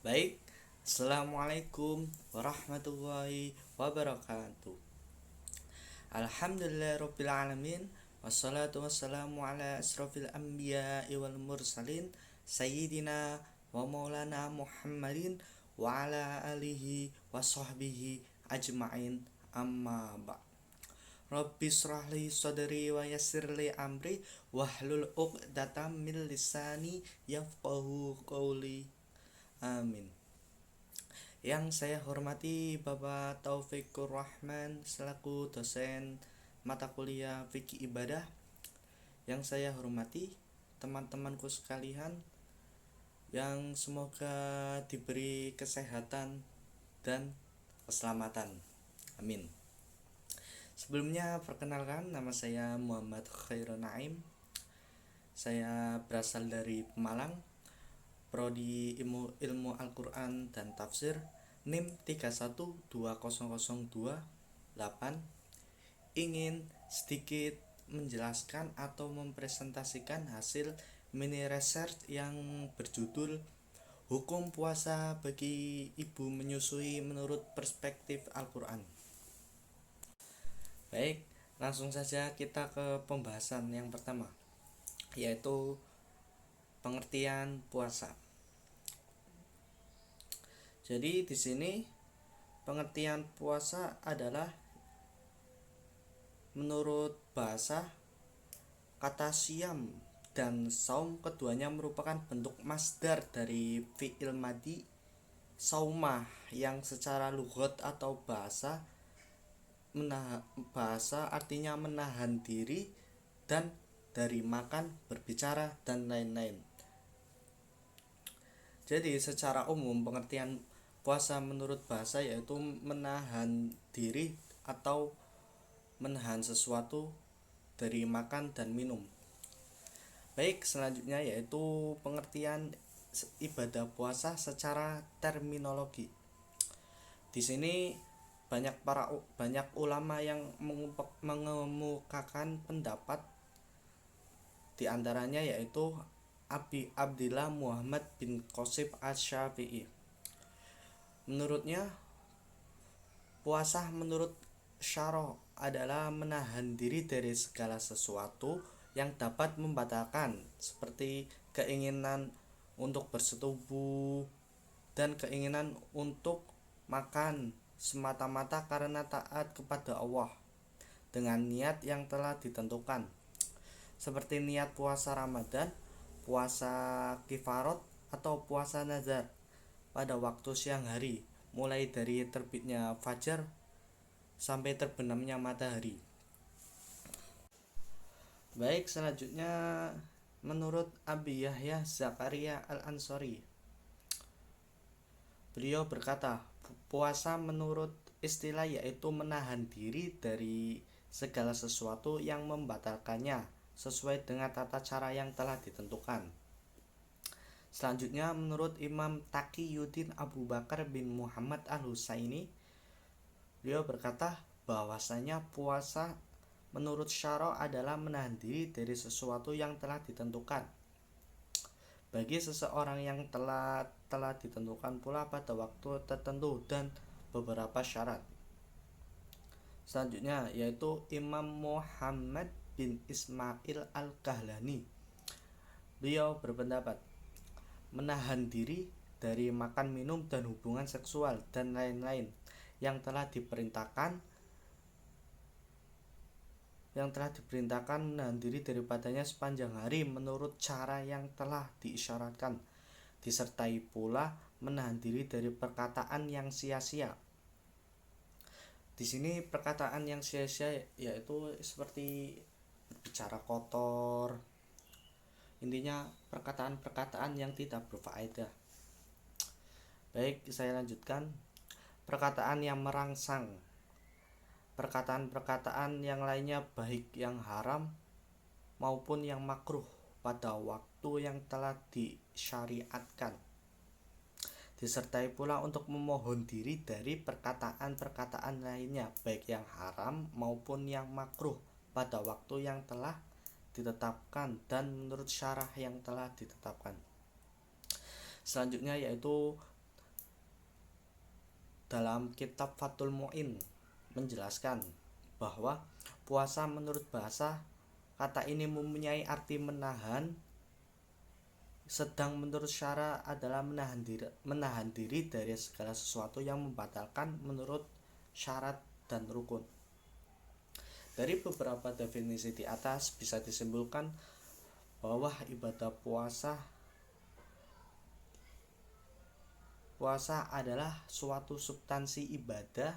Baik, Assalamualaikum warahmatullahi wabarakatuh. Alhamdulillahirrabbilalamin. Wassalatu wassalamu ala asrafil anbiya wal mursalin Sayyidina wa maulana Muhammadin wa ala alihi wa sahbihi ajma'in amma ba' Rabbi srahli sadri wa yassirli amri wahlul uqdatam min lisani yafqahu qawli. Amin. Yang saya hormati Bapak Taufikur Rahman selaku dosen mata kuliah Fikih Ibadah. Yang saya hormati teman-temanku sekalian yang semoga diberi kesehatan dan keselamatan. Amin. Sebelumnya perkenalkan, nama saya Muhammad Khairul Naim. Saya berasal dari Pemalang, Prodi Ilmu Al-Quran dan Tafsir, NIM 312002 ingin sedikit menjelaskan atau mempresentasikan hasil mini research yang berjudul Hukum Puasa bagi Ibu Menyusui Menurut Perspektif Al-Quran. Baik, langsung saja kita ke pembahasan yang pertama, yaitu pengertian puasa. Jadi di sini pengertian puasa adalah menurut bahasa kata siam dan saum keduanya merupakan bentuk masdar dari fi'il madi saumah yang secara lughat atau bahasa artinya menahan diri dan dari makan, berbicara dan lain-lain. Jadi secara umum pengertian puasa menurut bahasa yaitu menahan diri atau menahan sesuatu dari makan dan minum. Baik, selanjutnya yaitu pengertian ibadah puasa secara terminologi. Di sini banyak ulama yang mengemukakan pendapat, di antaranya yaitu Abi Abdillah Muhammad bin Qasim Asy-Syafi'i. Menurutnya, puasa menurut syara' adalah menahan diri dari segala sesuatu yang dapat membatalkan, seperti keinginan untuk bersetubuh dan keinginan untuk makan semata-mata karena taat kepada Allah dengan niat yang telah ditentukan, seperti niat puasa Ramadan, puasa kifarat atau puasa nazar pada waktu siang hari, mulai dari terbitnya fajar sampai terbenamnya matahari. Baik, selanjutnya menurut Abi Yahya Zakaria Al-Ansori, beliau berkata, puasa menurut istilah yaitu menahan diri dari segala sesuatu yang membatalkannya sesuai dengan tata cara yang telah ditentukan. Selanjutnya menurut Imam Taqiyuddin Abu Bakar bin Muhammad Al-Husaini, beliau berkata bahwasanya puasa menurut syara' adalah menahan diri dari sesuatu yang telah ditentukan bagi seseorang yang telah ditentukan pula pada waktu tertentu dan beberapa syarat. Selanjutnya yaitu Imam Muhammad bin Ismail Al-Kahlani, beliau berpendapat menahan diri dari makan, minum, dan hubungan seksual dan lain-lain yang telah diperintahkan menahan diri daripadanya sepanjang hari menurut cara yang telah diisyaratkan, disertai pula menahan diri dari perkataan yang sia-sia. Di sini perkataan yang sia-sia yaitu seperti berbicara kotor, intinya perkataan-perkataan yang tidak berfaedah. Baik, saya lanjutkan. Perkataan yang merangsang, perkataan-perkataan yang lainnya baik yang haram maupun yang makruh pada waktu yang telah disyariatkan, disertai pula untuk memohon diri dari perkataan-perkataan lainnya baik yang haram maupun yang makruh pada waktu yang telah ditetapkan dan menurut syarah yang telah ditetapkan. Selanjutnya yaitu dalam kitab Fathul Mu'in menjelaskan bahwa puasa menurut bahasa kata ini mempunyai arti menahan, sedang menurut syara adalah menahan diri dari segala sesuatu yang membatalkan menurut syarat dan rukun. Dari beberapa definisi di atas bisa disimpulkan bahwa ibadah puasa adalah suatu substansi ibadah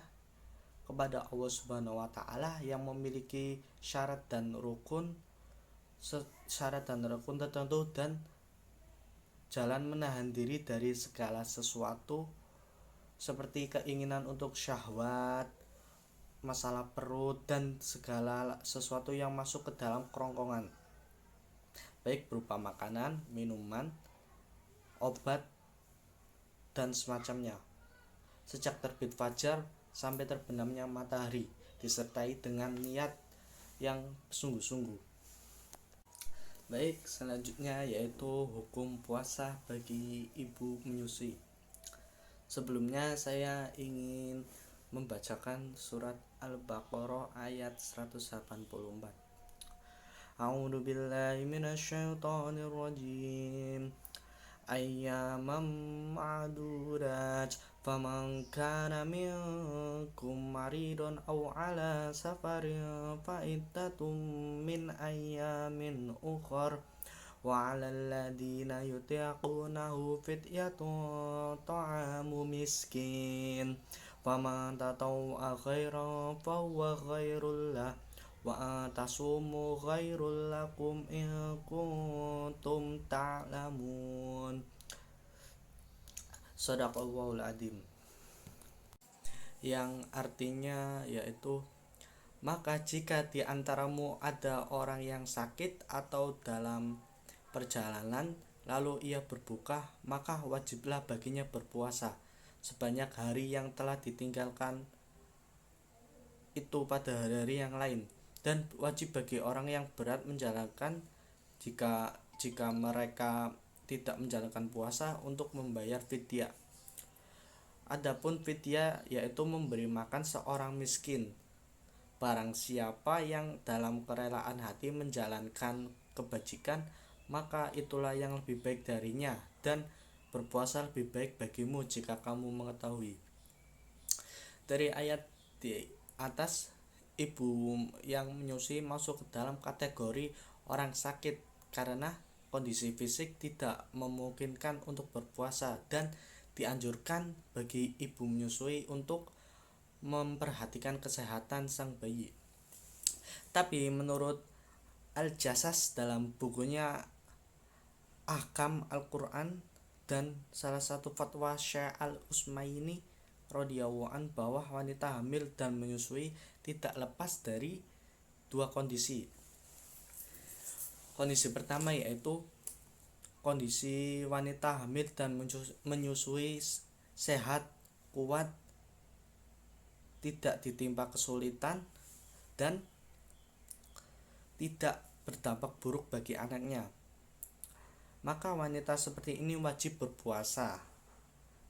kepada Allah Subhanahu wa taala yang memiliki syarat dan rukun tertentu dan jalan menahan diri dari segala sesuatu seperti keinginan untuk syahwat, masalah perut, dan segala sesuatu yang masuk ke dalam kerongkongan, baik berupa makanan, minuman, obat, dan semacamnya, sejak terbit fajar sampai terbenamnya matahari, disertai dengan niat yang sungguh-sungguh. Baik, selanjutnya yaitu hukum puasa bagi ibu menyusui. Sebelumnya saya ingin membacakan surat Al-Baqarah ayat 184. A'udzu billahi minasyaitonir rajim. Ayyaman ma'dudat faman kana minkum maridun aw ala safarin fa iddatum min ayyamin ukhar wa 'alal ladina yutiqunahu fidyatun ta'amu miskin faman tatawwa khairan fa huwa khairul lah wa tasumu khairul lakum in kuntum ta'lamun. Shadaqallahul adzim. Yang artinya yaitu, maka jika di antaramu ada orang yang sakit atau dalam perjalanan lalu ia berbuka, maka wajiblah baginya berpuasa sebanyak hari yang telah ditinggalkan itu pada hari-hari yang lain, dan wajib bagi orang yang berat menjalankan jika mereka tidak menjalankan puasa untuk membayar fidyah. Adapun fidyah yaitu memberi makan seorang miskin. Barang siapa yang dalam kerelaan hati menjalankan kebajikan, maka itulah yang lebih baik darinya, dan berpuasa lebih baik bagimu jika kamu mengetahui. Dari ayat di atas, ibu yang menyusui masuk ke dalam kategori orang sakit karena kondisi fisik tidak memungkinkan untuk berpuasa, dan dianjurkan bagi ibu menyusui untuk memperhatikan kesehatan sang bayi. Tapi menurut Al-Jassas dalam bukunya Ahkam Al-Quran dan salah satu fatwa Syekh Al-Utsmaini radhiyallahu an, bahwa wanita hamil dan menyusui tidak lepas dari dua kondisi. Kondisi pertama yaitu kondisi wanita hamil dan menyusui sehat, kuat, tidak ditimpa kesulitan, dan tidak berdampak buruk bagi anaknya. Maka wanita seperti ini wajib berpuasa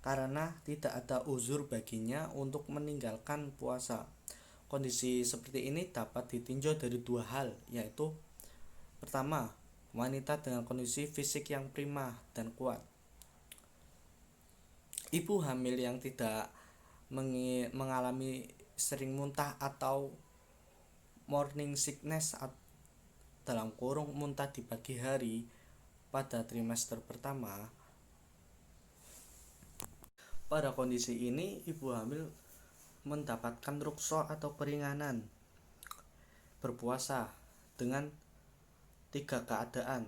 karena tidak ada uzur baginya untuk meninggalkan puasa. Kondisi seperti ini dapat ditinjau dari dua hal, yaitu pertama, wanita dengan kondisi fisik yang prima dan kuat. Ibu hamil yang tidak mengalami sering muntah atau morning sickness dalam kurung muntah di pagi hari pada trimester pertama. Pada kondisi ini, ibu hamil mendapatkan rukso atau keringanan berpuasa dengan 3 keadaan.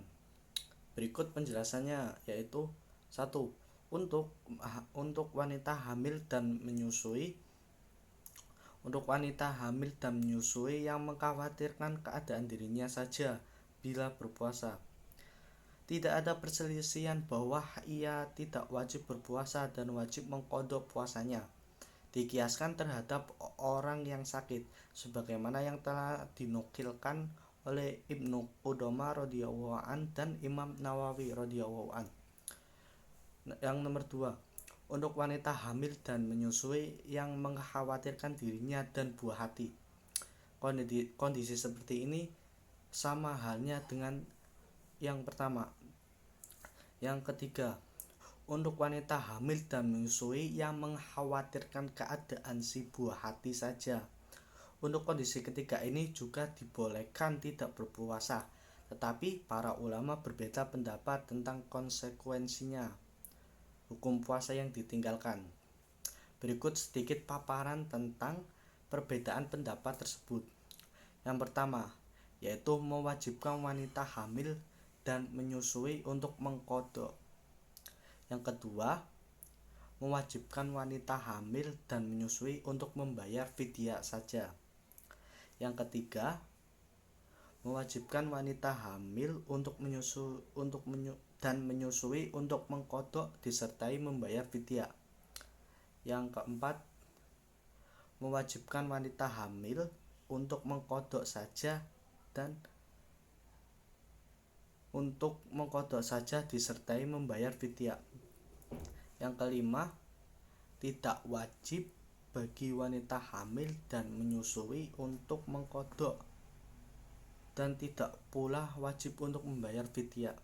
Berikut penjelasannya, yaitu 1. Untuk wanita hamil dan menyusui. Untuk wanita hamil dan menyusui yang mengkhawatirkan keadaan dirinya saja bila berpuasa, tidak ada perselisihan bahwa ia tidak wajib berpuasa dan wajib mengqadha puasanya, dikiaskan terhadap orang yang sakit, sebagaimana yang telah dinukilkan oleh Ibnu Qudamah radhiyallahu an dan Imam Nawawi radhiyallahu an. Yang nomor 2, untuk wanita hamil dan menyusui yang mengkhawatirkan dirinya dan buah hati. Kondisi seperti ini sama halnya dengan yang pertama. Yang ketiga, untuk wanita hamil dan menyusui yang mengkhawatirkan keadaan si buah hati saja. Untuk kondisi ketiga ini juga dibolehkan tidak berpuasa, tetapi para ulama berbeda pendapat tentang konsekuensinya hukum puasa yang ditinggalkan. Berikut sedikit paparan tentang perbedaan pendapat tersebut. Yang pertama, yaitu mewajibkan wanita hamil dan menyusui untuk mengqadha. Yang kedua, mewajibkan wanita hamil dan menyusui untuk membayar fidyah saja. Yang ketiga, mewajibkan wanita hamil untuk menyusui untuk mengqadha disertai membayar fidyah. Yang keempat, mewajibkan wanita hamil untuk mengqadha saja dan disertai membayar fidyah. Yang kelima, tidak wajib bagi wanita hamil dan menyusui untuk mengqadha dan tidak pula wajib untuk membayar fidyah.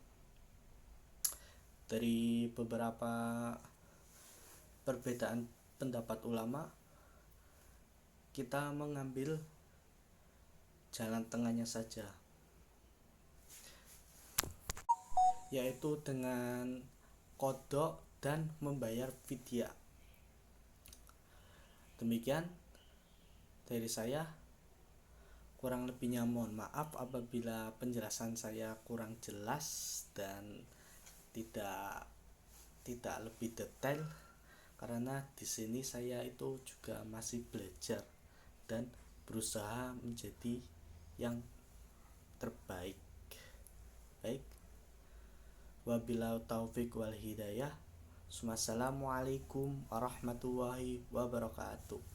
Dari beberapa perbedaan pendapat ulama, kita mengambil jalan tengahnya saja, yaitu dengan qadha dan membayar fidyah. Demikian dari saya. Kurang lebihnya mohon maaf apabila penjelasan saya kurang jelas dan tidak lebih detail, karena di sini saya itu juga masih belajar dan berusaha menjadi yang terbaik. Baik. Wabillahi taufiq wal hidayah. Wassalamualaikum warahmatullahi wabarakatuh.